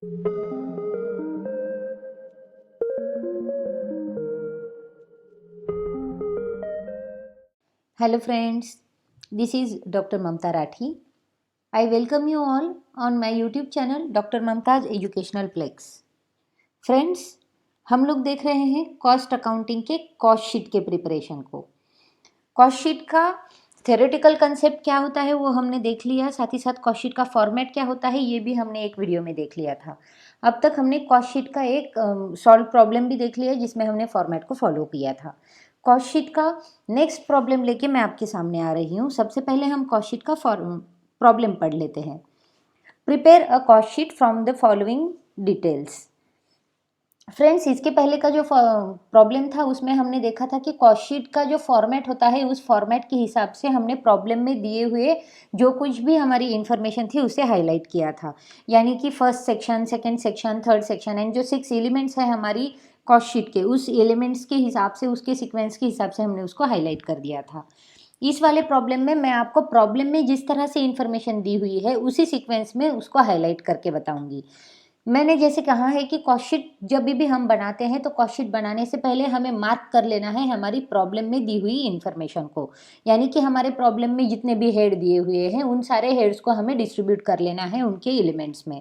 Hello friends, this is Dr. Mamta Rathi. I welcome you all on my YouTube channel Dr. Mamta's Educational Plex. Friends, हम लोग देख रहे हैं cost accounting के cost sheet के preparation को। Cost sheet का थ्योरेटिकल कंसेप्ट क्या होता है वो हमने देख लिया, साथ ही साथ कॉस्ट शीट का फॉर्मेट क्या होता है ये भी हमने एक वीडियो में देख लिया था। अब तक हमने कॉस्ट शीट का एक सॉल्व प्रॉब्लम भी देख लिया जिसमें हमने फॉर्मेट को फॉलो किया था। कॉस्ट शीट का नेक्स्ट प्रॉब्लम लेके मैं आपके सामने आ रही हूँ। सबसे पहले हम कॉस्ट शीट का प्रॉब्लम पढ़ लेते हैं। Prepare a cost sheet from the following details. Friends, इसके पहले का जो प्रॉब्लम था उसमें हमने देखा था कि कॉस्ट शीट का जो फॉर्मेट होता है उस फॉर्मेट के हिसाब से हमने प्रॉब्लम में दिए हुए जो कुछ भी हमारी इन्फॉर्मेशन थी उसे हाईलाइट किया था। यानी कि first section, second section, third section and जो 6 एलिमेंट्स है हमारी कॉस्ट शीट के, उस एलिमेंट्स के हिसाब से, उसके सीक्वेंस के हिसाब से हमने उसको हाईलाइट कर दिया था। इस वाले प्रॉब्लम में मैं आपको प्रॉब्लम में जिस तरह से इन्फॉर्मेशन दी हुई है उसी सीक्वेंस में उसको हाईलाइट करके बताऊंगी। मैंने जैसे कहा है कि कॉस्ट शीट जब भी हम बनाते हैं तो कॉस्ट शीट बनाने से पहले हमें मार्क कर लेना है हमारी प्रॉब्लम में दी हुई इन्फॉर्मेशन को। यानी कि हमारे प्रॉब्लम में जितने भी हेड दिए हुए हैं उन सारे हेड्स को हमें डिस्ट्रीब्यूट कर लेना है उनके एलिमेंट्स में।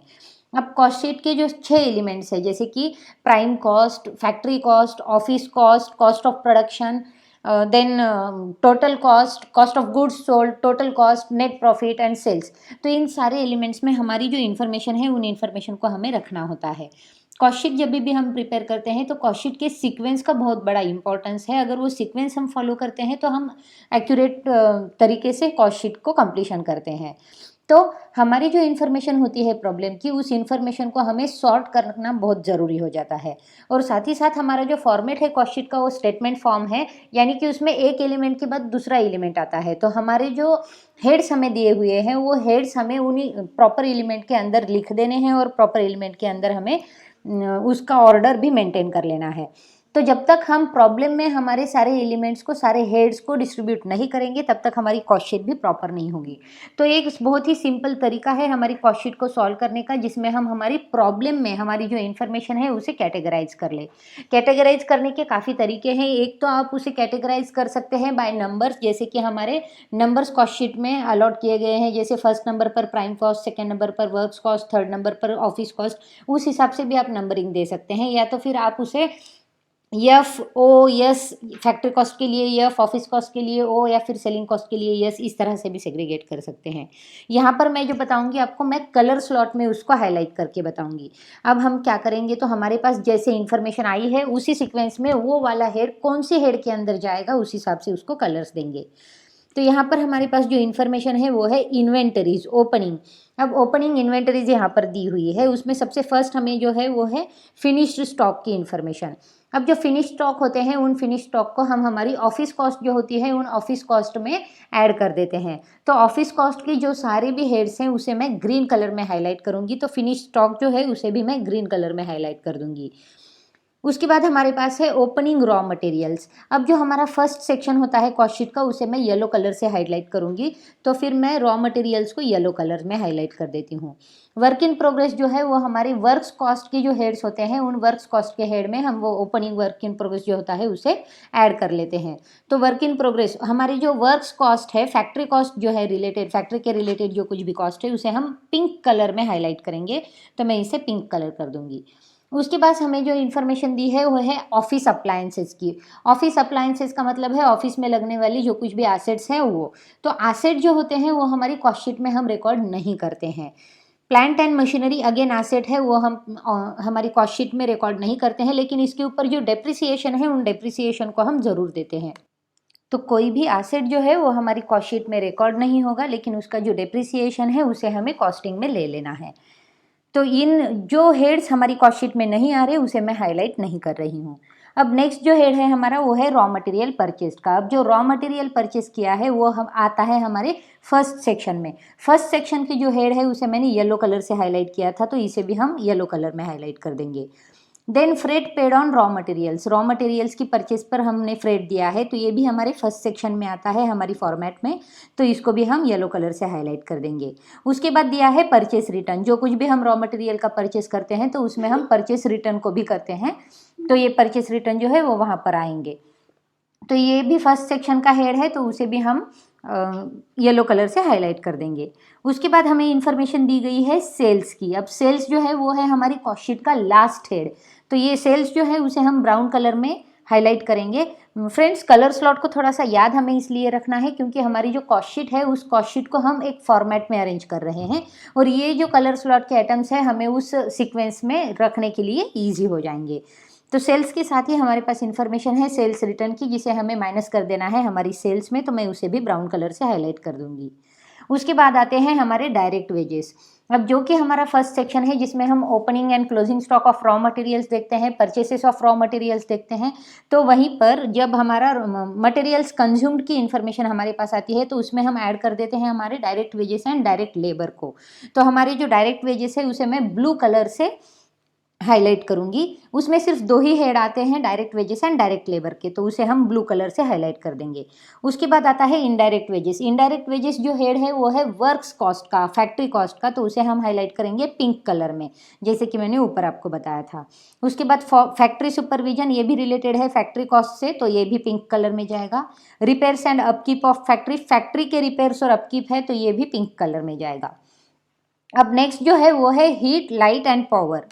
अब कॉस्ट शीट के जो 6 एलिमेंट्स है जैसे कि prime cost, factory cost, office cost, cost of production, then total cost, cost of goods sold, total cost, net profit and sales. तो इन सारे एलिमेंट्स में हमारी जो इन्फॉर्मेशन है उन इन्फॉर्मेशन को हमें रखना होता है। कॉस्ट शीट जब भी हम प्रिपेयर करते हैं तो कॉस्ट शीट के सीक्वेंस का बहुत बड़ा इंपॉर्टेंस है। अगर वो सीक्वेंस हम फॉलो करते हैं तो हम एक्यूरेट तरीके से कॉस्ट शीट को कंप्लीशन करते हैं। तो हमारी जो इन्फॉर्मेशन होती है प्रॉब्लम की, उस इन्फॉर्मेशन को हमें सॉर्ट करना बहुत ज़रूरी हो जाता है। और साथ ही साथ हमारा जो फॉर्मेट है कॉस्ट शीट का वो स्टेटमेंट फॉर्म है, यानी कि उसमें एक एलिमेंट के बाद दूसरा एलिमेंट आता है। तो हमारे जो हेड्स हमें दिए हुए हैं वो हेड्स हमें उन्हीं प्रॉपर एलिमेंट के अंदर लिख देने हैं और प्रॉपर एलिमेंट के अंदर हमें उसका ऑर्डर भी मेंटेन कर लेना है। तो जब तक हम प्रॉब्लम में हमारे सारे एलिमेंट्स को, सारे हेड्स को डिस्ट्रीब्यूट नहीं करेंगे तब तक हमारी कॉस्ट शीट भी प्रॉपर नहीं होगी। तो एक बहुत ही सिंपल तरीका है हमारी कॉस्ट शीट को सॉल्व करने का, जिसमें हम हमारी प्रॉब्लम में हमारी जो इन्फॉर्मेशन है उसे कैटेगराइज कर ले। कैटेगराइज करने के काफ़ी तरीके हैं। एक तो आप उसे कैटेगराइज कर सकते हैं बाय नंबर्स, जैसे कि हमारे नंबर्स कॉस्ट शीट में अलॉट किए गए हैं। जैसे फर्स्ट नंबर पर प्राइम कॉस्ट, सेकेंड नंबर पर वर्क्स कॉस्ट, थर्ड नंबर पर ऑफिस कॉस्ट, उस हिसाब से भी आप नंबरिंग दे सकते हैं। या तो फिर आप उसे F O S, factory cost के लिए एफ, ऑफिस कॉस्ट के लिए ओ, या फिर सेलिंग कॉस्ट के लिए एस, इस तरह से भी सेग्रीगेट कर सकते हैं। यहाँ पर मैं जो बताऊँगी आपको, मैं कलर स्लॉट में उसको हाईलाइट करके बताऊँगी। अब हम क्या करेंगे, तो हमारे पास जैसे इन्फॉर्मेशन आई है उसी सीक्वेंस में वो वाला हेड कौन सी हेड के अंदर जाएगा उस हिसाब से उसको कलर्स देंगे। तो यहाँ पर हमारे पास जो इन्फॉर्मेशन है वो है इन्वेंटरीज, ओपनिंग। अब ओपनिंग इन्वेंटरीज यहाँ पर दी हुई है, उसमें सबसे फर्स्ट हमें जो है वो है फिनिश्ड स्टॉक की इन्फॉर्मेशन। अब जो फिनिश स्टॉक होते हैं उन फिनिश स्टॉक को हम हमारी ऑफिस कॉस्ट जो होती है उन ऑफिस कॉस्ट में ऐड कर देते हैं। तो ऑफिस कॉस्ट की जो सारे भी हेड्स हैं उसे मैं ग्रीन कलर में हाईलाइट करूँगी, तो फिनिश स्टॉक जो है उसे भी मैं ग्रीन कलर में हाईलाइट कर दूँगी। उसके बाद हमारे पास है ओपनिंग रॉ मटेरियल्स। अब जो हमारा फर्स्ट सेक्शन होता है कॉस्ट शीट का उसे मैं येलो कलर से हाईलाइट करूँगी, तो फिर मैं रॉ मटेरियल्स को येलो कलर में हाईलाइट कर देती हूँ। वर्क इन प्रोग्रेस जो है वो हमारी वर्क्स कॉस्ट के जो हेड्स होते हैं उन वर्क्स कॉस्ट के हेड में हम वो ओपनिंग वर्क इन प्रोग्रेस जो होता है उसे ऐड कर लेते हैं। तो वर्क इन प्रोग्रेस हमारी जो वर्क्स कॉस्ट है, फैक्ट्री कॉस्ट जो है रिलेटेड, फैक्ट्री के रिलेटेड जो कुछ भी कॉस्ट है उसे हम पिंक कलर में हाईलाइट करेंगे, तो मैं इसे पिंक कलर कर दूँगी। उसके बाद हमें जो इन्फॉर्मेशन दी है वो है ऑफिस अप्लायंसेस की। ऑफिस अप्लायंसेस का मतलब है ऑफिस में लगने वाली जो कुछ भी एसेट्स हैं वो। तो एसेट जो होते हैं वो हमारी कॉस्ट शीट में हम रिकॉर्ड नहीं करते हैं। Plant and machinery again asset है, वो हम हमारी कॉस्ट शीट में रिकॉर्ड नहीं करते हैं, लेकिन इसके ऊपर जो डेप्रिसिएशन है उन डेप्रिसिएशन को हम ज़रूर देते हैं। तो कोई भी एसेट जो है वो हमारी कॉस्ट शीट में रिकॉर्ड नहीं होगा, लेकिन उसका जो डेप्रिसिएशन है उसे हमें कॉस्टिंग में ले लेना है। तो इन जो हेड्स हमारी कॉस्ट शीट में नहीं आ रहे उसे मैं हाईलाइट नहीं कर रही हूँ। अब नेक्स्ट जो हेड है हमारा वो है रॉ मटेरियल परचेज का। अब जो रॉ मटेरियल परचेज किया है वो हम आता है हमारे फर्स्ट सेक्शन में। फर्स्ट सेक्शन की जो हेड है उसे मैंने येलो कलर से हाईलाइट किया था, तो इसे भी हम येलो कलर में हाईलाइट कर देंगे। Then freight paid on raw materials की परचेस पर हमने फ्रेट दिया है, तो ये भी हमारे फर्स्ट सेक्शन में आता है हमारी फॉर्मेट में, तो इसको भी हम येलो कलर से हाईलाइट कर देंगे। उसके बाद दिया है परचेस रिटर्न, जो कुछ भी हम रॉ मटेरियल का परचेस करते हैं तो उसमें हम परचेस रिटर्न को भी करते हैं, तो ये परचेस रिटर्न जो है वो वहाँ पर आएंगे। तो ये भी फर्स्ट सेक्शन का हेड है, तो उसे भी हम येलो कलर से हाईलाइट कर देंगे। उसके बाद हमें इन्फॉर्मेशन दी गई है सेल्स की। अब सेल्स जो है वो है हमारी कॉस्ट शीट का लास्ट हेड, तो ये सेल्स जो है उसे हम ब्राउन कलर में हाईलाइट करेंगे। फ्रेंड्स, कलर स्लॉट को थोड़ा सा याद हमें इसलिए रखना है क्योंकि हमारी जो कॉस्ट शीट है उस कॉस्ट शीट को हम एक फॉर्मेट में अरेंज कर रहे हैं, और ये जो कलर स्लॉट के आइटम्स हैं हमें उस सीक्वेंस में रखने के लिए ईजी हो जाएंगे। तो सेल्स के साथ ही हमारे पास इन्फॉर्मेशन है सेल्स रिटर्न की, जिसे हमें माइनस कर देना है हमारी सेल्स में, तो मैं उसे भी ब्राउन कलर से हाईलाइट कर दूंगी। उसके बाद आते हैं हमारे डायरेक्ट वेजेस। अब जो कि हमारा फर्स्ट सेक्शन है जिसमें हम opening and closing stock of raw materials देखते हैं, परचेसेस ऑफ रॉ मटेरियल्स देखते हैं, तो वहीं पर जब हमारा मटेरियल्स कंज्यूम्ड की इन्फॉर्मेशन हमारे पास आती है तो उसमें हम ऐड कर देते हैं हमारे direct wages and direct labour को। तो हमारे जो डायरेक्ट वेजेस है उसे मैं ब्लू कलर से हाईलाइट करूंगी। उसमें सिर्फ 2 ही हेड आते हैं, direct wages and direct labour के, तो उसे हम ब्लू कलर से हाईलाइट कर देंगे। उसके बाद आता है इनडायरेक्ट वेजेस। इनडायरेक्ट वेजेस जो हेड है वो है वर्क्स कॉस्ट का, फैक्ट्री कॉस्ट का, तो उसे हम हाईलाइट करेंगे पिंक कलर में, जैसे कि मैंने ऊपर आपको बताया था। उसके बाद फैक्ट्री सुपरविजन, ये भी रिलेटेड है फैक्ट्री कॉस्ट से, तो ये भी पिंक कलर में जाएगा। Repairs and upkeep of factory, factory के रिपेयर्स और अपकीप है, तो ये भी पिंक कलर में जाएगा। अब नेक्स्ट जो है वो है हीट, लाइट एंड पावर।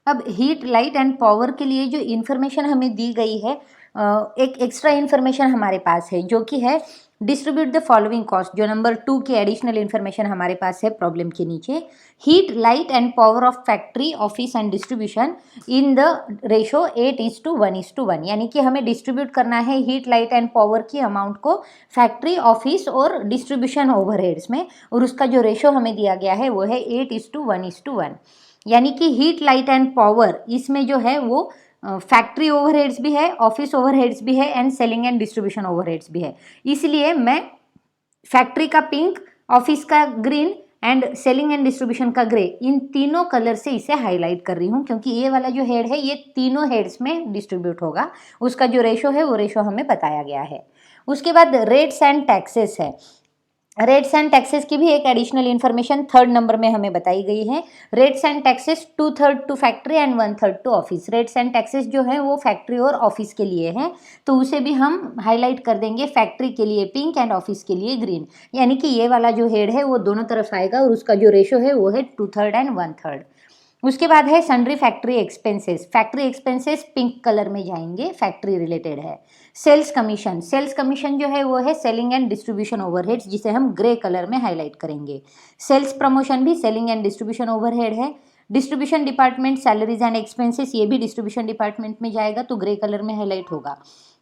अब हीट, लाइट एंड पावर के लिए जो इन्फॉर्मेशन हमें दी गई है, एक एक्स्ट्रा इन्फॉर्मेशन हमारे पास है जो कि है डिस्ट्रीब्यूट द फॉलोइंग कॉस्ट, जो नंबर 2 की एडिशनल इन्फॉर्मेशन हमारे पास है प्रॉब्लम के नीचे। Heat, light and power of factory, office and distribution in the ratio 8:1:1, यानी कि हमें डिस्ट्रीब्यूट करना है हीट, लाइट एंड पावर की अमाउंट को फैक्ट्री, ऑफिस और डिस्ट्रीब्यूशन ओवरहेड्स में, और उसका जो रेशो हमें दिया गया है वो है 8:1:1, यानी कि हीट, लाइट एंड पावर इसमें जो है वो फैक्ट्री ओवरहेड्स भी है, ऑफिस ओवरहेड्स भी है and selling and distribution overheads भी है। इसलिए मैं फैक्ट्री का पिंक, ऑफिस का green and selling and distribution का ग्रे, इन तीनों कलर से इसे हाईलाइट कर रही हूँ क्योंकि ये वाला जो हेड है ये तीनों हेड्स में डिस्ट्रीब्यूट होगा, उसका जो रेशो है वो रेशो हमें बताया गया है। उसके बाद रेट्स एंड टैक्सेस है। रेट्स एंड टैक्सेस की भी एक एडिशनल इन्फॉर्मेशन 3rd नंबर में हमें बताई गई है। Rates and taxes 2/3 to factory and 1/3 to office. Rates and taxes जो है वो फैक्ट्री और ऑफिस के लिए हैं, तो उसे भी हम हाईलाइट कर देंगे, फैक्ट्री के लिए पिंक एंड ऑफिस के लिए ग्रीन, यानी कि ये वाला जो हेड है वो दोनों तरफ आएगा और उसका जो रेशो है वो है 2/3 एंड 1/3। उसके बाद है sundry factory expenses. Factory expenses pink colour में जाएंगे, फैक्ट्री रिलेटेड है। सेल्स कमीशन, सेल्स कमीशन जो है वो है सेलिंग एंड डिस्ट्रीब्यूशन ओवरहेड्स, जिसे हम ग्रे कलर में हाईलाइट करेंगे। सेल्स प्रमोशन भी सेलिंग एंड डिस्ट्रीब्यूशन ओवरहेड है। Distribution department salaries and expenses, ये भी डिस्ट्रीब्यूशन डिपार्टमेंट में जाएगा, तो ग्रे कलर में हाईलाइट होगा।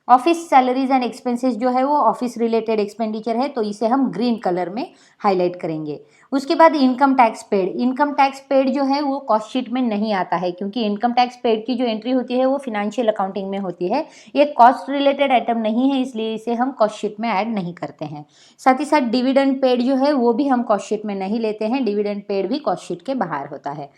ऑफिस सैलरीज एंड एक्सपेंसेस जो है वो ऑफिस रिलेटेड एक्सपेंडिचर है, तो इसे हम ग्रीन कलर में हाईलाइट करेंगे। उसके बाद income tax paid. Income tax paid जो है वो कॉस्ट शीट में नहीं आता है क्योंकि इनकम टैक्स पेड की जो एंट्री होती है वो फिनेंशियल अकाउंटिंग में होती है, ये कॉस्ट रिलेटेड आइटम नहीं है, इसलिए इसे हम कॉस्ट शीट में ऐड नहीं करते हैं। साथ ही साथ डिविडेंड पेड जो है वो भी हम कॉस्ट शीट में नहीं लेते हैं, डिविडेंड पेड भी कॉस्ट शीट के बाहर होता है।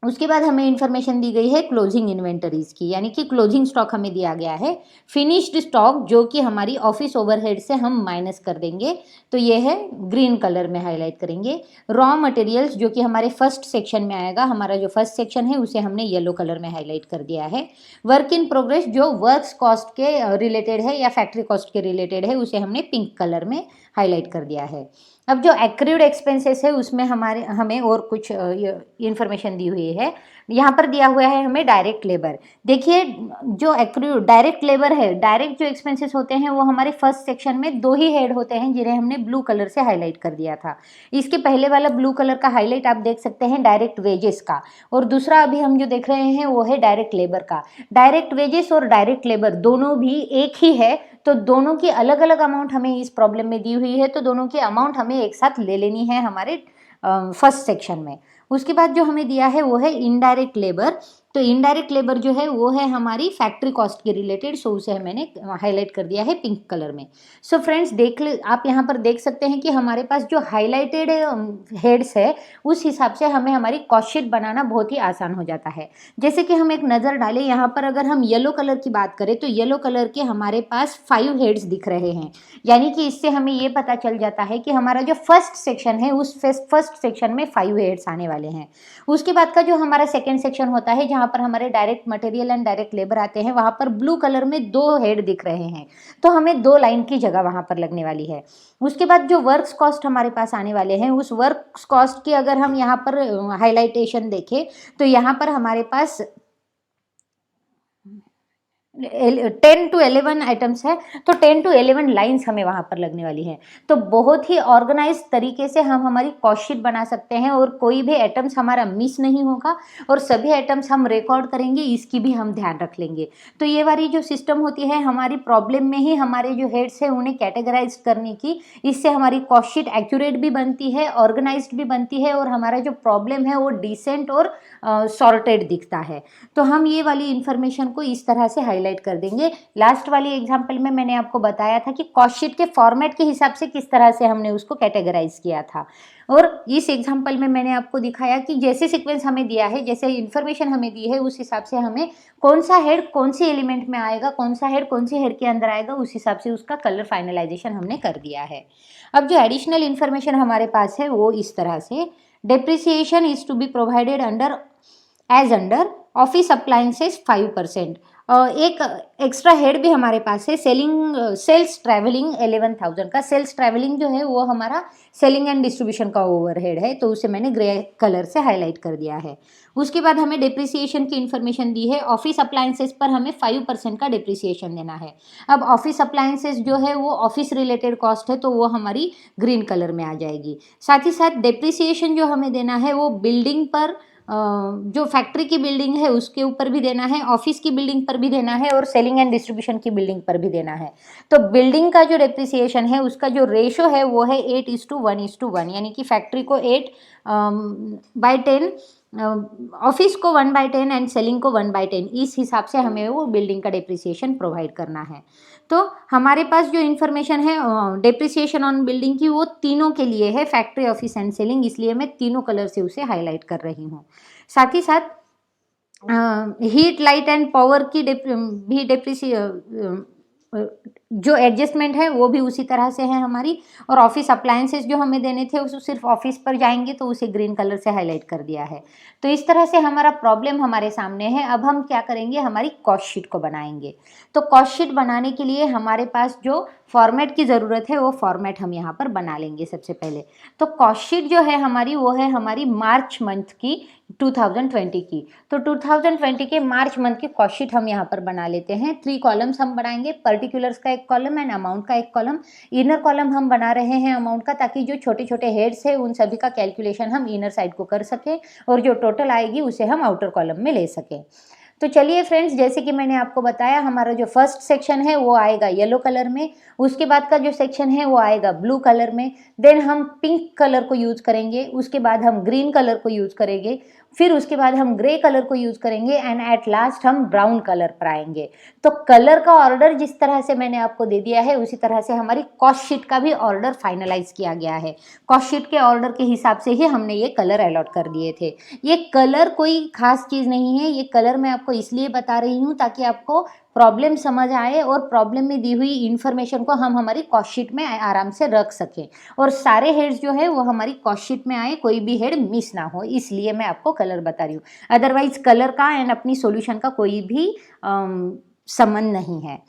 उसके बाद हमें इन्फॉर्मेशन दी गई है क्लोजिंग इन्वेंटरीज की, यानी कि क्लोजिंग स्टॉक हमें दिया गया है। फिनिश्ड स्टॉक जो कि हमारी ऑफिस ओवरहेड से हम माइनस कर देंगे, तो ये है ग्रीन कलर में हाईलाइट करेंगे। रॉ मटेरियल्स जो कि हमारे फर्स्ट सेक्शन में आएगा, हमारा जो फर्स्ट सेक्शन है उसे हमने येलो कलर में हाईलाइट कर दिया है। वर्क इन प्रोग्रेस जो वर्क्स कॉस्ट के रिलेटेड है या फैक्ट्री कॉस्ट के रिलेटेड है, उसे हमने पिंक कलर में हाईलाइट कर दिया है। अब जो एक्रूड एक्सपेंसेस है उसमें हमें और कुछ इन्फॉर्मेशन दी हुई है। यहाँ पर दिया हुआ है हमें डायरेक्ट लेबर। देखिए, जो एक्रूड डायरेक्ट लेबर है, डायरेक्ट जो एक्सपेंसेस होते हैं वो हमारे फर्स्ट सेक्शन में 2 ही हेड होते हैं जिन्हें हमने ब्लू कलर से हाईलाइट कर दिया था। इसके पहले वाला ब्लू कलर का हाईलाइट आप देख सकते हैं डायरेक्ट वेजेस का, और दूसरा अभी हम जो देख रहे हैं वो है डायरेक्ट लेबर का। डायरेक्ट वेजेस और डायरेक्ट लेबर दोनों भी एक ही है, तो दोनों की अलग अलग अमाउंट हमें इस प्रॉब्लम में दी हुई है, तो दोनों की अमाउंट हमें एक साथ ले लेनी है हमारे फर्स्ट सेक्शन में। उसके बाद जो हमें दिया है वो है इनडायरेक्ट लेबर, तो इनडायरेक्ट लेबर जो है वो है हमारी फैक्ट्री कॉस्ट के रिलेटेड, सो उसे मैंने हाईलाइट कर दिया है पिंक कलर में। सो फ्रेंड्स आप यहाँ पर देख सकते हैं कि हमारे पास जो हाईलाइटेड हेड्स है उस हिसाब से हमें हमारी कॉस्ट शीट बनाना बहुत ही आसान हो जाता है। जैसे कि हम एक नज़र डालें यहाँ पर, अगर हम येलो कलर की बात करें तो येलो कलर के हमारे पास 5 हेड्स दिख रहे हैं, यानी कि इससे हमें ये पता चल जाता है कि हमारा जो फर्स्ट सेक्शन है उस फर्स्ट सेक्शन में 5 हेड्स आने वाले हैं। उसके बाद का जो हमारा सेकेंड सेक्शन होता है जहाँ पर हमारे direct material and direct labour आते हैं, वहाँ पर ब्लू कलर में 2 हेड दिख रहे हैं, तो हमें 2 लाइन की जगह वहाँ पर लगने वाली है। उसके बाद जो वर्क्स कॉस्ट हमारे पास आने वाले हैं, उस वर्क्स कॉस्ट की अगर हम यहाँ पर हाईलाइटेशन देखें तो यहाँ पर हमारे पास 10 to 11 आइटम्स है, तो 10 to 11 लाइन्स हमें वहाँ पर लगने वाली है। तो बहुत ही ऑर्गेनाइज तरीके से हम हमारी कॉस्ट शीट बना सकते हैं और कोई भी आइटम्स हमारा मिस नहीं होगा और सभी आइटम्स हम रिकॉर्ड करेंगे, इसकी भी हम ध्यान रख लेंगे। तो ये वाली जो सिस्टम होती है हमारी प्रॉब्लम में ही हमारे जो हेड्स हैं उन्हें कैटेगराइज करने की, इससे हमारी कॉस्ट शीट एक्यूरेट भी बनती है, ऑर्गेनाइज्ड भी बनती है और हमारा जो प्रॉब्लम है वो डिसेंट और सॉर्टेड दिखता है। तो हम ये वाली इन्फॉर्मेशन को इस तरह से हाईलाइट कर देंगे। लास्ट वाली एग्जांपल में मैंने आपको बताया था कि कॉस्ट शीट के फॉर्मेट के हिसाब से किस तरह से हमने उसको कैटेगराइज किया था, और इस एग्जांपल में मैंने आपको दिखाया कि जैसे सीक्वेंस हमें दिया है, जैसे इन्फॉर्मेशन हमें दी है, उस हिसाब से हमें कौन सा हेड कौन सी एलिमेंट में आएगा, कौन सा हेड कौन सी हेड के अंदर आएगा, उस हिसाब से उसका कलर फाइनलाइजेशन हमने कर दिया है। अब जो एडिशनल इन्फॉर्मेशन हमारे पास है वो इस तरह से, depreciation is to be provided under as under office appliances 5%। एक एक्स्ट्रा हेड भी हमारे पास है, सेल्स ट्रैवलिंग 11,000 का। सेल्स ट्रैवलिंग जो है वो हमारा सेलिंग एंड डिस्ट्रीब्यूशन का ओवरहेड है, तो उसे मैंने ग्रे कलर से हाईलाइट कर दिया है। उसके बाद हमें डिप्रिसिएशन की इन्फॉर्मेशन दी है, ऑफिस अप्लायंसेस पर हमें 5% का डिप्रिसिएशन देना है। अब ऑफिस अप्लायंसेस जो है वो ऑफिस रिलेटेड कॉस्ट है, तो वो हमारी ग्रीन कलर में आ जाएगी। साथ ही साथ डिप्रिसिएशन जो हमें देना है वो बिल्डिंग पर, जो फैक्ट्री की बिल्डिंग है उसके ऊपर भी देना है, ऑफिस की बिल्डिंग पर भी देना है और सेलिंग एंड डिस्ट्रीब्यूशन की बिल्डिंग पर भी देना है। तो बिल्डिंग का जो डेप्रिसिएशन है उसका जो रेशो है वो है 8:1:1, यानी कि फैक्ट्री को 8/10, ऑफिस को 1/10 एंड सेलिंग को 1/10, इस हिसाब से हमें वो बिल्डिंग का डेप्रिसिएशन प्रोवाइड करना है। तो हमारे पास जो इन्फॉर्मेशन है डेप्रिसिएशन ऑन बिल्डिंग की, वो तीनों के लिए है, फैक्ट्री, ऑफिस एंड सेलिंग, इसलिए मैं तीनों कलर से उसे हाईलाइट कर रही हूँ। साथ ही साथ हीट, लाइट एंड पावर की भी जो एडजस्टमेंट है वो भी उसी तरह से है हमारी, और ऑफिस अप्लायंसेस जो हमें देने थे उसे सिर्फ ऑफिस पर जाएंगे, तो उसे ग्रीन कलर से हाईलाइट कर दिया है। तो इस तरह से हमारा प्रॉब्लम हमारे सामने है। अब हम क्या करेंगे, हमारी कॉस्ट शीट को बनाएंगे। तो कॉस्ट शीट बनाने के लिए हमारे पास जो फॉर्मेट की ज़रूरत है वो फॉर्मेट हम यहाँ पर बना लेंगे सबसे पहले। तो कॉस्ट शीट जो है हमारी, वो है हमारी मार्च मंथ की 2020 की। तो 2020 के मार्च मंथ की कॉस्ट शीट हम यहाँ पर बना लेते हैं। 3 कॉलम्स हम बनाएंगे, पर्टिकुलर्स का एक कॉलम एंड अमाउंट का एक कॉलम। इनर कॉलम हम बना रहे हैं अमाउंट का, ताकि जो छोटे छोटे हेड्स है उन सभी का कैलकुलेशन हम इनर साइड को कर सकें और जो टोटल आएगी उसे हम आउटर कॉलम में ले सकें। तो चलिए फ्रेंड्स, जैसे कि मैंने आपको बताया, हमारा जो फर्स्ट सेक्शन है वो आएगा येलो कलर में, उसके बाद का जो सेक्शन है वो आएगा ब्लू कलर में, देन हम पिंक कलर को यूज़ करेंगे, उसके बाद हम ग्रीन कलर को यूज़ करेंगे, फिर उसके बाद हम ग्रे कलर को यूज़ करेंगे एंड एट लास्ट हम ब्राउन कलर पर आएंगे। तो कलर का ऑर्डर जिस तरह से मैंने आपको दे दिया है उसी तरह से हमारी कॉस्ट शीट का भी ऑर्डर फाइनलाइज किया गया है। कॉस्ट शीट के ऑर्डर के हिसाब से ही हमने ये कलर अलॉट कर दिए थे। ये कलर कोई खास चीज़ नहीं है, ये कलर मैं आपको इसलिए बता रही हूँ ताकि आपको प्रॉब्लम समझ आए और प्रॉब्लम में दी हुई इन्फॉर्मेशन को हम हमारी कॉस्ट शीट में आराम से रख सकें और सारे हेड्स जो है वो हमारी कॉस्ट शीट में आए, कोई भी हेड मिस ना हो, इसलिए मैं आपको कलर बता रही हूँ। अदरवाइज कलर का एंड अपनी सॉल्यूशन का कोई भी संबंध नहीं है।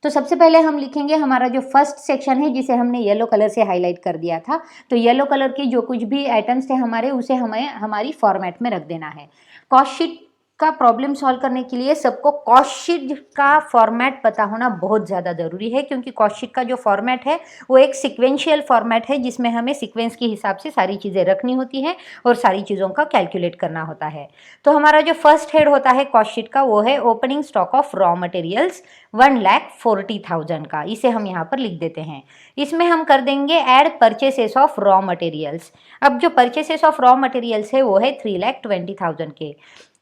तो सबसे पहले हम लिखेंगे हमारा जो फर्स्ट सेक्शन है जिसे हमने येलो कलर से हाईलाइट कर दिया था। तो येलो कलर की जो कुछ भी आइटम्स थे हमारे, उसे हमें हमारी फॉर्मेट में रख देना है। कॉस्ट शीट का प्रॉब्लम सॉल्व करने के लिए सबको कॉस्ट शीट का फॉर्मेट पता होना बहुत ज़्यादा ज़रूरी है, क्योंकि कॉस्ट शीट का जो फॉर्मेट है वो एक सिक्वेंशियल फॉर्मेट है जिसमें हमें सीक्वेंस के हिसाब से सारी चीज़ें रखनी होती हैं और सारी चीज़ों का कैलकुलेट करना होता है। तो हमारा जो फर्स्ट हेड होता है कॉस्ट शीट का वो है opening stock of raw materials 1,40,000 का, इसे हम यहाँ पर लिख देते हैं। इसमें हम कर देंगे add purchases of raw materials. अब जो परचेसेस ऑफ रॉ मटेरियल्स है वो है 3,20,000 के।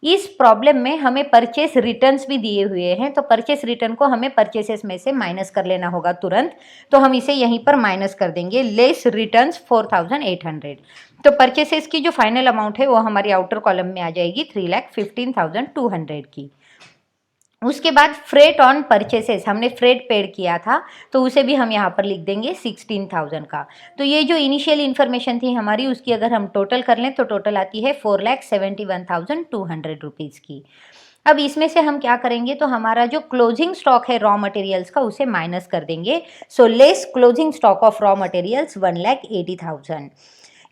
इस प्रॉब्लम में हमें परचेस रिटर्न्स भी दिए हुए हैं, तो परचेस रिटर्न को हमें परचेसेस में से माइनस कर लेना होगा तुरंत। तो हम इसे यहीं पर माइनस कर देंगे, लेस रिटर्न्स 4800। तो परचेसेस की जो फाइनल अमाउंट है वो हमारी आउटर कॉलम में आ जाएगी 3,15,200 की। उसके बाद फ्रेट ऑन परचेसेस, हमने फ्रेट पेड किया था तो उसे भी हम यहाँ पर लिख देंगे 16,000 का। तो ये जो इनिशियल इन्फॉर्मेशन थी हमारी, उसकी अगर हम टोटल कर लें तो टोटल आती है 4,71,200 रुपीज़ की। अब इसमें से हम क्या करेंगे, तो हमारा जो क्लोजिंग स्टॉक है रॉ मटेरियल्स का उसे माइनस कर देंगे। So less closing stock of raw materials 1,80,000।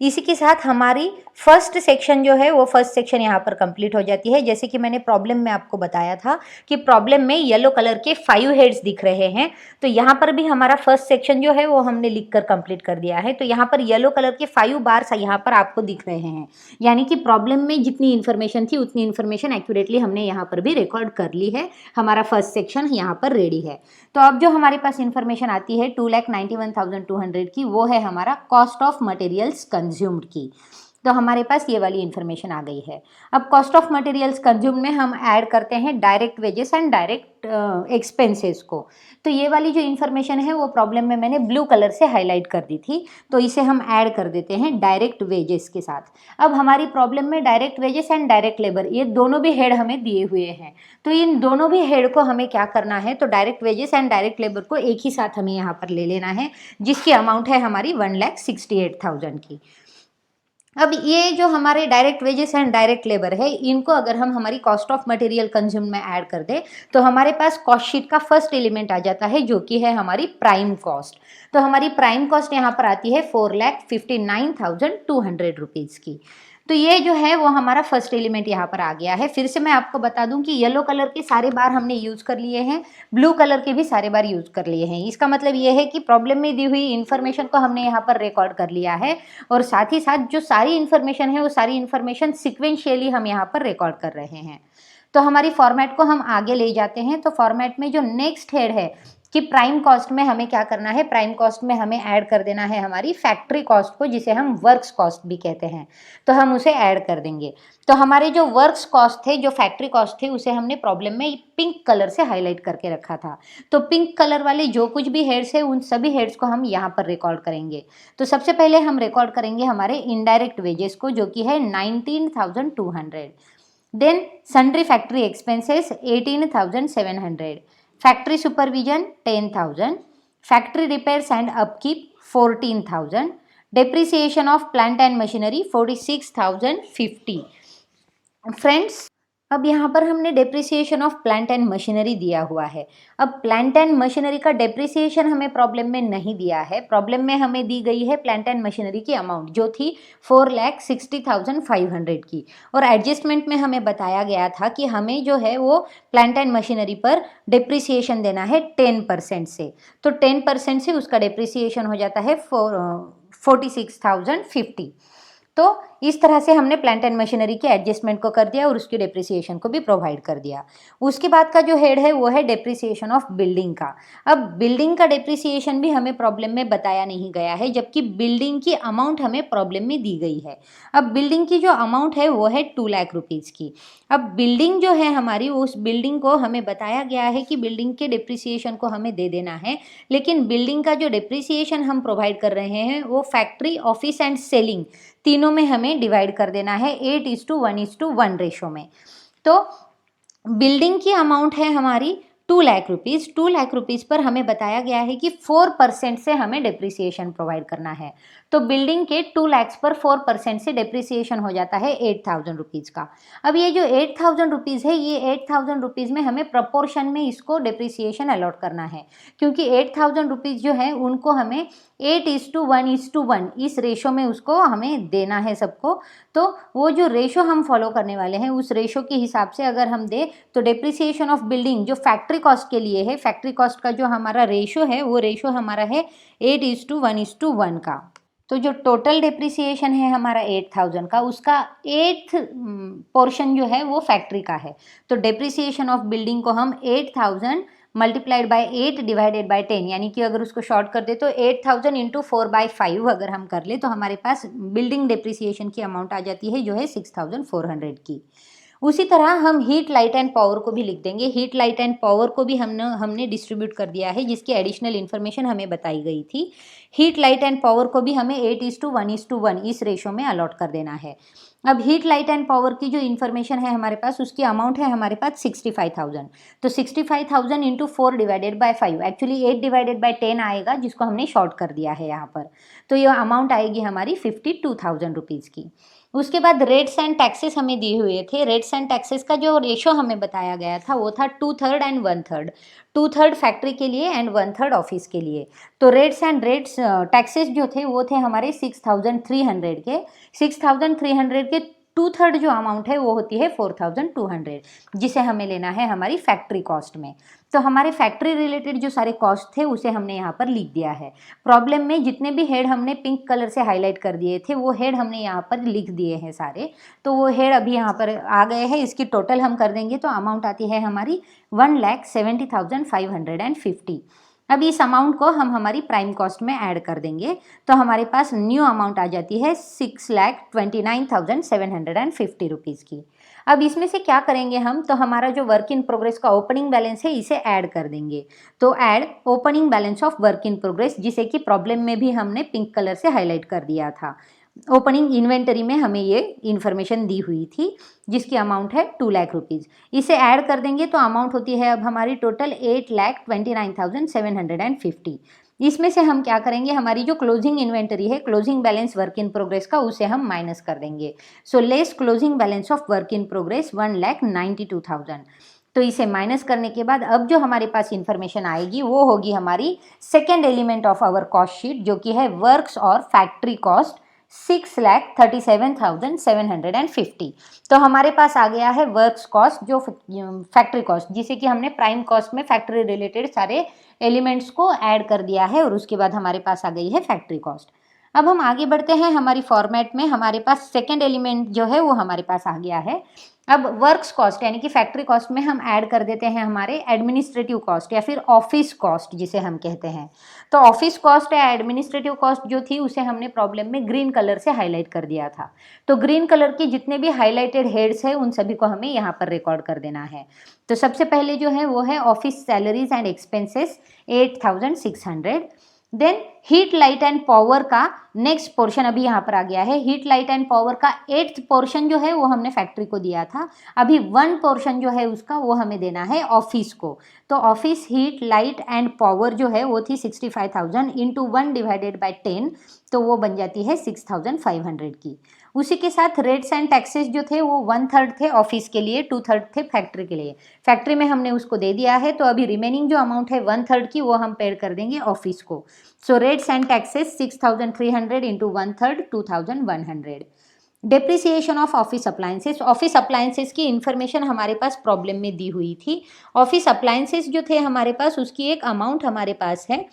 इसी के साथ हमारी फर्स्ट सेक्शन जो है वो फर्स्ट सेक्शन यहाँ पर कंप्लीट हो जाती है। जैसे कि मैंने प्रॉब्लम में आपको बताया था कि प्रॉब्लम में येलो कलर के 5 हेड्स दिख रहे हैं, तो यहाँ पर भी हमारा फर्स्ट सेक्शन जो है वो हमने लिखकर कंप्लीट कर दिया है। तो यहाँ पर येलो कलर के 5 बार्स यहाँ पर आपको दिख रहे हैं, यानी कि प्रॉब्लम में जितनी इन्फॉर्मेशन थी उतनी इन्फॉर्मेशन एक्यूरेटली हमने यहाँ पर भी रिकॉर्ड कर ली है। हमारा फर्स्ट सेक्शन यहाँ पर रेडी है। तो अब जो हमारे पास इन्फॉर्मेशन आती है 2,91,200 की, वो है हमारा कॉस्ट ऑफ मटेरियल्स कंज्यूम्ड की। तो हमारे पास ये वाली इन्फॉर्मेशन आ गई है। अब कॉस्ट ऑफ मटेरियल्स कंज्यूम्ड में हम ऐड करते हैं direct wages and direct expenses को। तो ये वाली जो इन्फॉर्मेशन है वो प्रॉब्लम में मैंने ब्लू कलर से हाईलाइट कर दी थी, तो इसे हम ऐड कर देते हैं डायरेक्ट वेजेस के साथ। अब हमारी प्रॉब्लम में direct wages and direct labour, ये दोनों भी हेड हमें दिए हुए हैं। तो इन दोनों भी हेड को हमें क्या करना है, तो direct wages and direct labour को एक ही साथ हमें यहाँ पर ले लेना है, जिसकी अमाउंट है हमारी 1,68,000 की। अब ये जो हमारे direct wages and direct labour है, इनको अगर हम हमारी कॉस्ट ऑफ मटेरियल कंज्यूम में ऐड कर दें तो हमारे पास कॉस्ट शीट का फर्स्ट एलिमेंट आ जाता है, जो कि है हमारी प्राइम कॉस्ट। तो हमारी प्राइम कॉस्ट यहाँ पर आती है 4,59,200 रुपीज़ की। तो ये जो है वो हमारा फर्स्ट एलिमेंट यहाँ पर आ गया है। फिर से मैं आपको बता दूं कि येलो कलर के सारे बार हमने यूज़ कर लिए हैं, ब्लू कलर के भी सारे बार यूज़ कर लिए हैं। इसका मतलब ये है कि प्रॉब्लम में दी हुई इन्फॉर्मेशन को हमने यहाँ पर रिकॉर्ड कर लिया है, और साथ ही साथ जो सारी इन्फॉर्मेशन है वो सारी इन्फॉर्मेशन सिक्वेंशियली हम यहाँ पर रिकॉर्ड कर रहे हैं। तो हमारी फॉर्मेट को हम आगे ले जाते हैं। तो फॉर्मेट में जो नेक्स्ट हेड है कि प्राइम कॉस्ट में हमें क्या करना है, प्राइम कॉस्ट में हमें ऐड कर देना है हमारी फैक्ट्री कॉस्ट को, जिसे हम वर्क्स कॉस्ट भी कहते हैं। तो हम उसे ऐड कर देंगे। तो हमारे जो वर्क्स कॉस्ट थे, जो फैक्ट्री कॉस्ट थे, उसे हमने प्रॉब्लम में पिंक कलर से हाईलाइट करके रखा था। तो पिंक कलर वाले जो कुछ भी हेड्स है उन सभी हेड्स को हम यहाँ पर रिकॉर्ड करेंगे। तो सबसे पहले हम रिकॉर्ड करेंगे हमारे इनडायरेक्ट वेजेस को, जो कि है 19,200। Then sundry factory expenses 18,700, factory supervision 10,000, factory repairs and upkeep 14,000, depreciation of plant and machinery 46,050। Friends, अब यहाँ पर हमने depreciation of plant and machinery दिया हुआ है। अब प्लांट एंड मशीनरी का डेप्रिसिएशन हमें प्रॉब्लम में नहीं दिया है। प्रॉब्लम में हमें दी गई है प्लांट एंड मशीनरी की अमाउंट, जो थी 4,60,500 की, और एडजस्टमेंट में हमें बताया गया था कि हमें जो है वो प्लांट एंड मशीनरी पर डेप्रिसिएशन देना है 10% से। तो 10% से उसका डेप्रिसिएशन हो जाता है 46,050। तो इस तरह से हमने प्लांट एंड मशीनरी के एडजस्टमेंट को कर दिया और उसकी डेप्रिसिएशन को भी प्रोवाइड कर दिया। उसके बाद का जो हेड है वो है डेप्रिसिएशन ऑफ बिल्डिंग का। अब बिल्डिंग का डेप्रिसिएशन भी हमें प्रॉब्लम में बताया नहीं गया है, जबकि बिल्डिंग की अमाउंट हमें प्रॉब्लम में दी गई है। अब बिल्डिंग की जो अमाउंट है वो है 2 लाख रुपीज़ की। अब बिल्डिंग जो है हमारी, उस बिल्डिंग को हमें बताया गया है कि बिल्डिंग के डेप्रिसिएशन को हमें दे देना है, लेकिन बिल्डिंग का जो डेप्रिसिएशन हम प्रोवाइड कर रहे हैं वो फैक्ट्री, ऑफिस एंड सेलिंग तीनों में हमें डिवाइड कर देना है 8:1:1 रेशो में। तो बिल्डिंग की अमाउंट है हमारी 2 लाख रुपीज़। 2 लाख रुपीज़ पर हमें बताया गया है कि 4% से हमें डेप्रिसिएशन प्रोवाइड करना है। तो बिल्डिंग के 2 लाख पर 4% से डेप्रिसिएशन हो जाता है 8,000 रुपीज़ का। अब ये जो 8,000 रुपीज़ है, ये 8,000 रुपीज़ में हमें प्रपोर्शन में इसको डेप्रिसिएशन अलॉट करना है, क्योंकि 8,000 रुपीज़ जो है उनको हमें 8:1:1 इस रेशो में उसको हमें देना है सबको। तो वो जो रेशो हम फॉलो करने वाले हैं, उस रेशो के हिसाब से अगर हम दें तो डेप्रिसिएशन ऑफ बिल्डिंग जो फैक्ट्री कॉस्ट के लिए है, फैक्ट्री कॉस्ट का जो हमारा रेशो है वो रेशो हमारा है 8:1:1 का। तो जो टोटल डेप्रिसिएशन है हमारा 8,000 का, उसका 8th पोर्शन जो है वो फैक्ट्री का है। तो डेप्रिसिएशन ऑफ बिल्डिंग को हम 8,000 मल्टीप्लाइड बाय 8 डिवाइडेड बाय 10, यानी कि अगर उसको शॉर्ट कर दे तो 8,000 इंटू 4/5 अगर हम कर ले तो हमारे पास बिल्डिंग डेप्रिसिएशन की अमाउंट आ जाती है जो है 6,400 की। उसी तरह हम हीट लाइट एंड पावर को भी लिख देंगे। हीट लाइट एंड पावर को भी हमने डिस्ट्रीब्यूट कर दिया है, जिसकी एडिशनल इन्फॉर्मेशन हमें बताई गई थी। हीट लाइट एंड पावर को भी हमें 8:1:1 इस रेशो में अलॉट कर देना है। अब हीट लाइट एंड पावर की जो इन्फॉर्मेशन है हमारे पास, उसकी अमाउंट है हमारे पास 65,000। तो 65,000 into 4 divided by 5, actually 8 divided by 10 आएगा, जिसको हमने शॉर्ट कर दिया है यहाँ पर। तो ये अमाउंट आएगी हमारी 52,000 रुपीज़ की। उसके बाद रेट्स एंड टैक्सेस हमें दिए हुए थे। रेट्स एंड टैक्सेस का जो रेशो हमें बताया गया था वो था 2/3 एंड 1/3। 2/3 फैक्ट्री के लिए एंड 1/3 ऑफिस के लिए। तो रेट्स टैक्सेस जो थे वो थे हमारे 6,300 के। 6,300 के 2/3 जो अमाउंट है वो होती है 4,200, जिसे हमें लेना है हमारी फैक्ट्री कॉस्ट में। तो हमारे फैक्ट्री रिलेटेड जो सारे कॉस्ट थे उसे हमने यहाँ पर लिख दिया है। प्रॉब्लम में जितने भी हेड हमने पिंक कलर से हाईलाइट कर दिए थे वो हेड हमने यहाँ पर लिख दिए हैं सारे। तो वो हेड अभी यहाँ पर आ गए हैं। इसकी टोटल हम कर देंगे तो अमाउंट आती है हमारी 1,70,550। अब इस अमाउंट को हम हमारी प्राइम कॉस्ट में ऐड कर देंगे तो हमारे पास न्यू अमाउंट आ जाती है 6,29,750 रुपीज़ की। अब इसमें से क्या करेंगे हम, तो हमारा जो वर्क इन प्रोग्रेस का ओपनिंग बैलेंस है इसे ऐड कर देंगे। तो add opening balance of work in progress, जिसे कि प्रॉब्लम में भी हमने पिंक कलर से हाईलाइट कर दिया था। ओपनिंग इन्वेंटरी में हमें ये इन्फॉर्मेशन दी हुई थी, जिसकी अमाउंट है 2 लाख रुपीज़। इसे ऐड कर देंगे तो अमाउंट होती है अब हमारी टोटल 8,29,750। इसमें से हम क्या करेंगे, हमारी जो क्लोजिंग इन्वेंटरी है, closing balance work in progress का, उसे हम माइनस कर देंगे। So less closing balance of work in progress 1,92,000। तो इसे माइनस करने के बाद अब जो हमारे पास इन्फॉर्मेशन आएगी वो होगी हमारी second element of our cost sheet, जो कि है वर्क्स और फैक्ट्री कॉस्ट 6,37,750। तो हमारे पास आ गया है वर्क्स कॉस्ट, जो फैक्ट्री कॉस्ट, जिसे कि हमने प्राइम कॉस्ट में फैक्ट्री रिलेटेड सारे एलिमेंट्स को ऐड कर दिया है, और उसके बाद हमारे पास आ गई है फैक्ट्री कॉस्ट। अब हम आगे बढ़ते हैं हमारी फॉर्मेट में। हमारे पास सेकेंड एलिमेंट जो है वो हमारे पास आ गया है। अब वर्क्स कॉस्ट यानी कि फैक्ट्री कॉस्ट में हम ऐड कर देते हैं हमारे एडमिनिस्ट्रेटिव कॉस्ट या फिर ऑफिस कॉस्ट जिसे हम कहते हैं। तो ऑफिस कॉस्ट या एडमिनिस्ट्रेटिव कॉस्ट जो थी उसे हमने प्रॉब्लम में ग्रीन कलर से हाईलाइट कर दिया था। तो ग्रीन कलर के जितने भी हाईलाइटेड हेड्स हैं उन सभी को हमें यहाँ पर रिकॉर्ड कर देना है। तो सबसे पहले जो है वो है office salaries and expenses 8,600। Then heat light and power का नेक्स्ट पोर्शन अभी यहाँ पर आ गया है। हीट लाइट एंड पावर का 8th पोर्शन जो है वो हमने फैक्ट्री को दिया था। अभी 1 पोर्शन जो है उसका वो हमें देना है ऑफिस को। तो office heat light and power जो है वो थी 65,000 इंटू 1 डिवाइडेड बाई 10, तो वो बन जाती है 6,500 की। उसी के साथ रेट्स एंड टैक्सेस जो थे वो 1/3 थे ऑफिस के लिए, 2/3 थे फैक्ट्री के लिए। फैक्ट्री में हमने उसको दे दिया है, तो अभी रिमेनिंग जो अमाउंट है 1/3 की वो हम पेड कर देंगे ऑफिस को। So rates and taxes 6,300 into 1/3 2,100। Depreciation of office appliances. Office appliances की इन्फॉर्मेशन हमारे पास प्रॉब्लम में दी हुई थी। ऑफिस अप्लायंसेस जो थे हमारे पास, उसकी एक अमाउंट हमारे पास है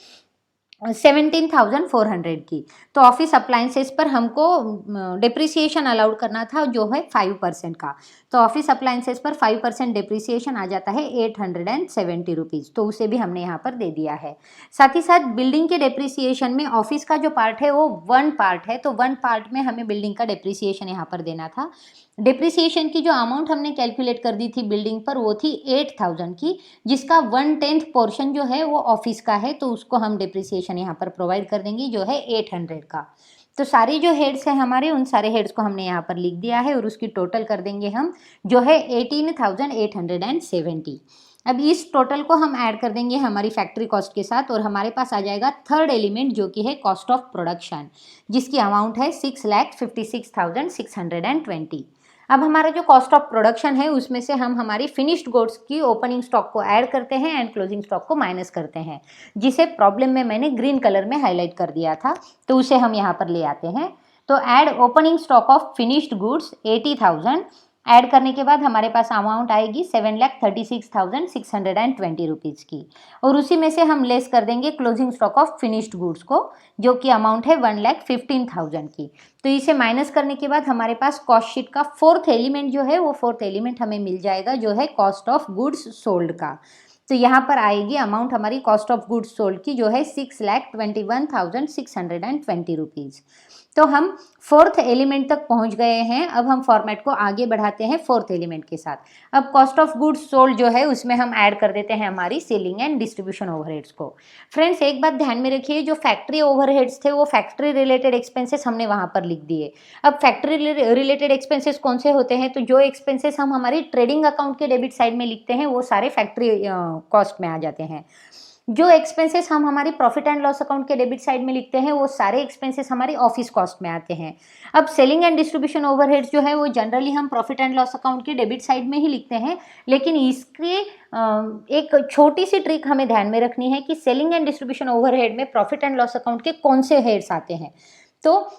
17,400 की। तो ऑफिस अप्लायंसेस पर हमको डिप्रिसिएशन अलाउड करना था जो है 5% का। तो ऑफिस अप्लायंसेस पर 5% डिप्रिसिएशन आ जाता है 870 रुपीज़, तो उसे भी हमने यहाँ पर दे दिया है। साथ ही साथ बिल्डिंग के डिप्रिसिएशन में ऑफिस का जो पार्ट है वो 1 पार्ट है, तो 1 पार्ट में हमें बिल्डिंग का डिप्रिसिएशन यहाँ पर देना था। डिप्रिसिएशन की जो अमाउंट हमने कैलकुलेट कर दी थी बिल्डिंग पर वो थी 8,000 की, जिसका 1/10 पोर्शन जो है वो ऑफिस का है, तो उसको हम डिप्रिसिएशन यहाँ पर प्रोवाइड कर देंगे जो है 800 का। तो सारे जो हेड्स हैं हमारे, उन सारे हेड्स को हमने यहाँ पर लिख दिया है और उसकी टोटल कर देंगे हम जो है 18,870। अब इस टोटल को हम ऐड कर देंगे हमारी फैक्ट्री कॉस्ट के साथ, और हमारे पास आ जाएगा थर्ड एलिमेंट जो कि है कॉस्ट ऑफ प्रोडक्शन, जिसकी अमाउंट है 6,56,620। अब हमारा जो कॉस्ट ऑफ प्रोडक्शन है उसमें से हम हमारी फिनिश्ड गुड्स की ओपनिंग स्टॉक को ऐड करते हैं एंड क्लोजिंग स्टॉक को माइनस करते हैं, जिसे प्रॉब्लम में मैंने ग्रीन कलर में हाईलाइट कर दिया था, तो उसे हम यहाँ पर ले आते हैं। तो add opening stock of finished goods 80,000। Add करने के बाद हमारे पास अमाउंट आएगी 7,36,620 रुपीज़ की, और उसी में से हम लेस कर देंगे closing stock of finished goods को, जो कि अमाउंट है 1,15,000 की। तो इसे माइनस करने के बाद हमारे पास कॉस्ट शीट का 4th एलिमेंट जो है वो 4th एलिमेंट हमें मिल जाएगा जो है कॉस्ट ऑफ गुड्स सोल्ड का। तो यहाँ पर आएगी अमाउंट हमारी कॉस्ट ऑफ गुड्स सोल्ड की जो है 6,21,620 रुपीज़। तो हम फोर्थ एलिमेंट तक पहुंच गए हैं। अब हम फॉर्मेट को आगे बढ़ाते हैं फोर्थ एलिमेंट के साथ। अब कॉस्ट ऑफ गुड्स सोल्ड जो है उसमें हम ऐड कर देते हैं हमारी सेलिंग एंड डिस्ट्रीब्यूशन ओवरहेड्स को। फ्रेंड्स एक बात ध्यान में रखिए, जो फैक्ट्री ओवरहेड्स थे वो फैक्ट्री रिलेटेड एक्सपेंसेस हमने वहां पर लिख दिए। अब फैक्ट्री रिलेटेड एक्सपेंसेस कौन से होते हैं, तो जो एक्सपेंसेस हम हमारी ट्रेडिंग अकाउंट के डेबिट साइड में लिखते हैं वो सारे फैक्ट्री कॉस्ट में आ जाते हैं। जो एक्सपेंसेस हम हमारी प्रॉफिट एंड लॉस अकाउंट के डेबिट साइड में लिखते हैं वो सारे एक्सपेंसेस हमारी ऑफिस कॉस्ट में आते हैं। अब सेलिंग एंड डिस्ट्रीब्यूशन ओवरहेड्स जो है वो जनरली हम प्रॉफिट एंड लॉस अकाउंट के डेबिट साइड में ही लिखते हैं, लेकिन इसके एक छोटी सी ट्रिक हमें ध्यान में रखनी है कि सेलिंग एंड डिस्ट्रीब्यूशन ओवरहेड में प्रॉफिट एंड लॉस अकाउंट के कौन से हेड्स आते हैं। तो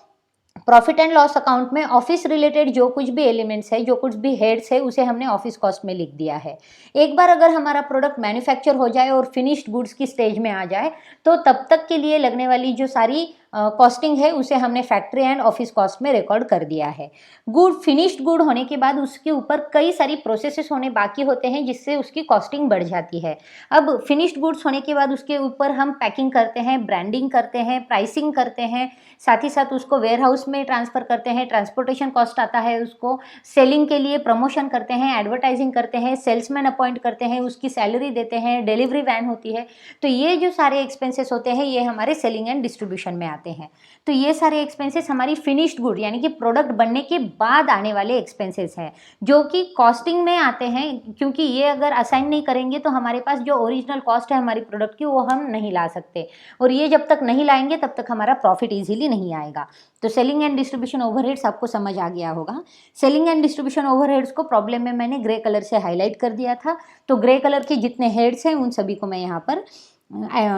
प्रॉफिट एंड लॉस अकाउंट में ऑफिस रिलेटेड जो कुछ भी एलिमेंट्स है, जो कुछ भी हेड्स है, उसे हमने ऑफिस कॉस्ट में लिख दिया है। एक बार अगर हमारा प्रोडक्ट मैन्युफैक्चर हो जाए और फिनिश्ड गुड्स की स्टेज में आ जाए तो तब तक के लिए लगने वाली जो सारी कॉस्टिंग है उसे हमने फैक्ट्री एंड ऑफिस कॉस्ट में रिकॉर्ड कर दिया है। गुड फिनिश्ड गुड होने के बाद उसके ऊपर कई सारी प्रोसेसेस होने बाकी होते हैं जिससे उसकी कॉस्टिंग बढ़ जाती है। अब फिनिश्ड गुड्स होने के बाद उसके ऊपर हम पैकिंग करते हैं, ब्रांडिंग करते हैं, प्राइसिंग करते हैं, साथ ही साथ उसको वेयर हाउस में ट्रांसफ़र करते हैं, ट्रांसपोर्टेशन कॉस्ट आता है, उसको सेलिंग के लिए प्रमोशन करते हैं, एडवर्टाइजिंग करते हैं, सेल्समैन अपॉइंट करते हैं, उसकी सैलरी देते हैं, डिलीवरी वैन होती है। तो ये जो सारे एक्सपेंसेस होते हैं ये हमारे सेलिंग एंड डिस्ट्रीब्यूशन में आते हैं। तो ये सारे एक्सपेंसेस हमारी फिनिश्ड गुड यानी कि प्रोडक्ट बनने के बाद आने वाले एक्सपेंसेस हैं जो कि कॉस्टिंग में आते हैं, क्योंकि ये अगर असाइन नहीं करेंगे तो हमारे पास जो ओरिजिनल कॉस्ट है हमारी प्रोडक्ट की वो हम नहीं ला सकते, और ये जब तक नहीं लाएंगे तब तक हमारा प्रॉफिट ईजिली नहीं आएगा। तो सेलिंग एंड डिस्ट्रीब्यूशन ओवरहेड्स आपको समझ आ गया होगा। सेलिंग एंड डिस्ट्रीब्यूशन ओवरहेड्स को प्रॉब्लम में मैंने ग्रे कलर से हाईलाइट कर दिया था, तो ग्रे कलर के जितने हेड्स हैं उन सभी को मैं यहाँ पर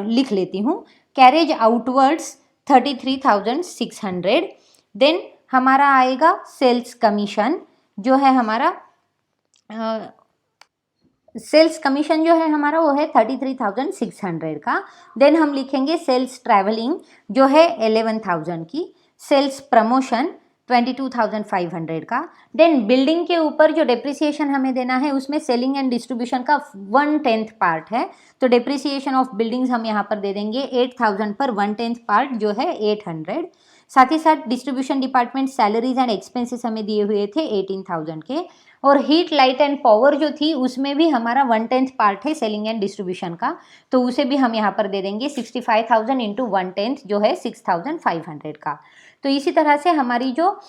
लिख लेती हूँ। Carriage outwards 33,600। देन हमारा आएगा सेल्स कमीशन, जो है हमारा सेल्स कमीशन जो है हमारा वो है 33,600 का। देन हम लिखेंगे सेल्स ट्रैवलिंग जो है 11,000 की, सेल्स प्रमोशन 22,500 का। देन बिल्डिंग के ऊपर जो डेप्रिसिएशन हमें देना है उसमें सेलिंग एंड डिस्ट्रीब्यूशन का 1/10 पार्ट है, तो डेप्रिसिएशन ऑफ बिल्डिंग्स हम यहाँ पर दे देंगे 8,000 पर 1/10 पार्ट जो है 800। साथ ही साथ distribution department salaries and expenses हमें दिए हुए थे 18,000 के, और हीट लाइट एंड पावर जो थी उसमें भी हमारा 1/10 पार्ट है सेलिंग एंड डिस्ट्रीब्यूशन का, तो उसे भी हम यहाँ पर दे देंगे 65,000 इंटू 1/10 जो है 6,500 का। तो इसी तरह से हमारी जो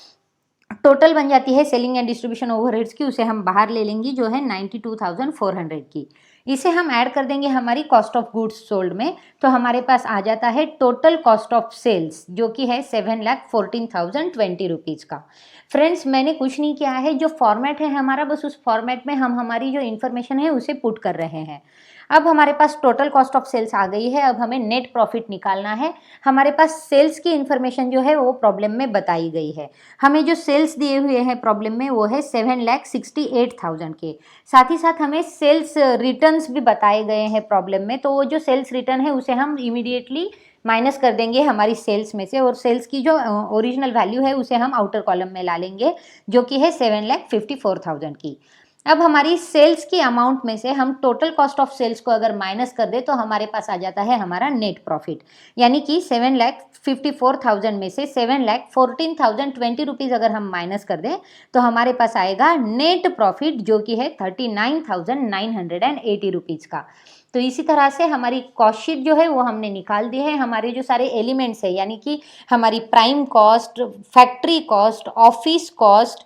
टोटल बन जाती है सेलिंग एंड डिस्ट्रीब्यूशन ओवरहेड्स की उसे हम बाहर ले लेंगे जो है 92,400 की। इसे हम ऐड कर देंगे हमारी कॉस्ट ऑफ गुड्स सोल्ड में, तो हमारे पास आ जाता है टोटल कॉस्ट ऑफ सेल्स जो कि है 7,14,020 रुपीज़ का। फ्रेंड्स मैंने कुछ नहीं किया है, जो फॉर्मेट है हमारा बस उस फॉर्मेट में हम हमारी जो इन्फॉर्मेशन है उसे पुट कर रहे हैं। अब हमारे पास टोटल कॉस्ट ऑफ सेल्स आ गई है, अब हमें नेट प्रॉफिट निकालना है। हमारे पास सेल्स की इन्फॉर्मेशन जो है वो प्रॉब्लम में बताई गई है। हमें जो सेल्स दिए हुए हैं प्रॉब्लम में वो है 7,68,000 के। साथ ही साथ हमें सेल्स रिटर्न्स भी बताए गए हैं प्रॉब्लम में, तो वो जो सेल्स रिटर्न है उसे हम इमीडिएटली माइनस कर देंगे हमारी सेल्स में से, और सेल्स की जो ओरिजिनल वैल्यू है उसे हम आउटर कॉलम में ला लेंगे जो कि है 7,54,000 की। अब हमारी सेल्स की अमाउंट में से हम टोटल कॉस्ट ऑफ सेल्स को अगर माइनस कर दे तो हमारे पास आ जाता है हमारा नेट प्रॉफिट, यानी कि 7,54,000 में से 7,14,020 रुपीज़ अगर हम माइनस कर दें तो हमारे पास आएगा नेट प्रॉफिट जो कि है 39,980 रुपीज़ का। तो इसी तरह से हमारी कॉस्ट शीट जो है वो हमने निकाल दी है। हमारे जो सारे एलिमेंट्स है यानी कि हमारी prime cost, factory cost, office cost,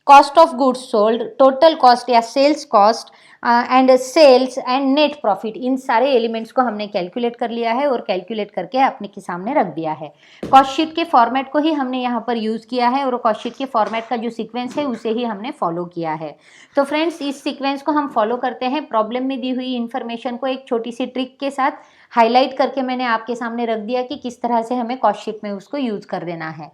cost of goods sold, total cost या sales cost and sales and net profit, इन सारे एलिमेंट्स को हमने कैलकुलेट कर लिया है और कैलकुलेट करके अपने के सामने रख दिया है। कॉस्ट शीट के फॉर्मेट को ही हमने यहाँ पर यूज़ किया है और कॉस्ट शीट के फॉर्मेट का जो सीक्वेंस है उसे ही हमने फॉलो किया है। तो फ्रेंड्स इस सीक्वेंस को हम फॉलो करते हैं। प्रॉब्लम में दी हुई इन्फॉर्मेशन को एक छोटी सी ट्रिक के साथ हाईलाइट करके मैंने आपके सामने रख दिया कि किस तरह से हमें कॉस्ट शीट में उसको यूज़ कर देना है।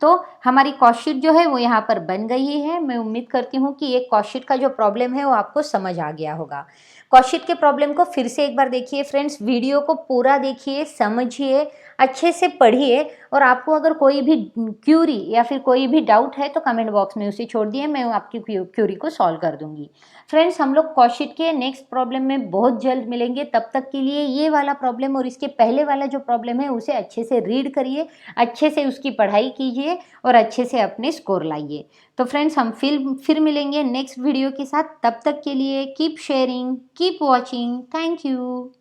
तो हमारी कॉस्ट शीट जो है वो यहाँ पर बन गई है। मैं उम्मीद करती हूँ कि ये कॉस्ट शीट का जो प्रॉब्लम है वो आपको समझ आ गया होगा। कॉस्ट शीट के प्रॉब्लम को फिर से एक बार देखिए फ्रेंड्स, वीडियो को पूरा देखिए, समझिए, अच्छे से पढ़िए और आपको अगर कोई भी क्यूरी या फिर कोई भी डाउट है तो कमेंट बॉक्स में उसे छोड़ दिए, मैं आपकी क्यूरी को सॉल्व कर दूंगी। फ्रेंड्स, हम लोग कौशिक के नेक्स्ट प्रॉब्लम में बहुत जल्द मिलेंगे। तब तक के लिए ये वाला प्रॉब्लम और इसके पहले वाला जो प्रॉब्लम है उसे अच्छे से रीड करिए, अच्छे से उसकी पढ़ाई कीजिए और अच्छे से अपने स्कोर लाइए। तो फ्रेंड्स, हम फिर मिलेंगे नेक्स्ट वीडियो के साथ। तब तक के लिए keep sharing, keep watching. Thank you.